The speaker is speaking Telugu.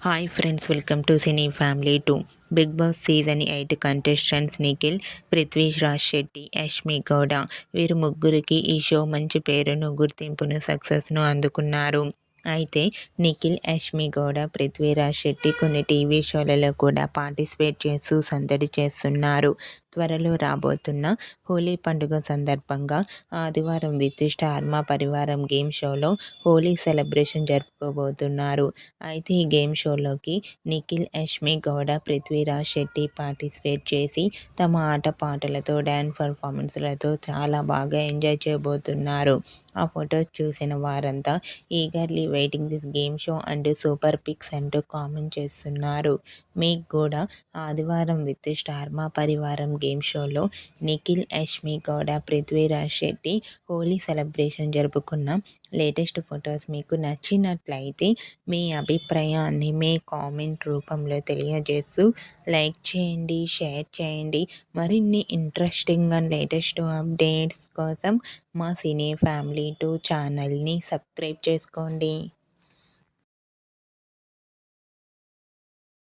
Hi friends, welcome to cine family 2. Big boss season 8 contestants Nikhil, Prithviraj Shetty, Yashmi Gowda వీరు ముగ్గురికి ఈ షో మంచి పేరును, గుర్తింపును, సక్సెస్ను అందుకున్నారు. అయితే నిఖిల్, యష్మి గౌడ, పృథ్వీరాజ్ శెట్టి కొన్ని టీవీ షోలలో కూడా పార్టిసిపేట్ చేస్తూ సందడి చేస్తున్నారు. త్వరలో రాబోతున్న హోలీ పండుగ సందర్భంగా ఆదివారం విత్ స్టార్ మా పరివారం గేమ్ షోలో హోలీ సెలబ్రేషన్ జరుపుకోబోతున్నారు. అయితే ఈ గేమ్ షోలోకి నిఖిల్, యష్మి గౌడ, పృథ్వీరాజ్ శెట్టి పార్టిసిపేట్ చేసి తమ ఆటపాటలతో, డ్యాన్స్ పర్ఫార్మెన్స్లతో చాలా బాగా ఎంజాయ్ చేయబోతున్నారు. ఆ ఫొటోస్ చూసిన వారంతా eagerly waiting this game show and super picks అంటూ కామెంట్ చేస్తున్నారు. మీకు కూడా ఆదివారం విత్ స్టార్ మా పరివారం గేమ్ షోలో నిఖిల్, యష్మి గౌడ, పృథ్వీరాజ్ శెట్టి హోలీ సెలబ్రేషన్ జరుపుకున్న లేటెస్ట్ ఫొటోస్ మీకు నచ్చినట్లయితే మీ అభిప్రాయాన్ని మీ కామెంట్ రూపంలో తెలియజేస్తూ లైక్ చేయండి, షేర్ చేయండి. మరిన్ని ఇంట్రెస్టింగ్ అండ్ లేటెస్ట్ అప్డేట్స్ కోసం మా సినీ ఫ్యామిలీ 2 ఛానల్ని సబ్స్క్రైబ్ చేసుకోండి.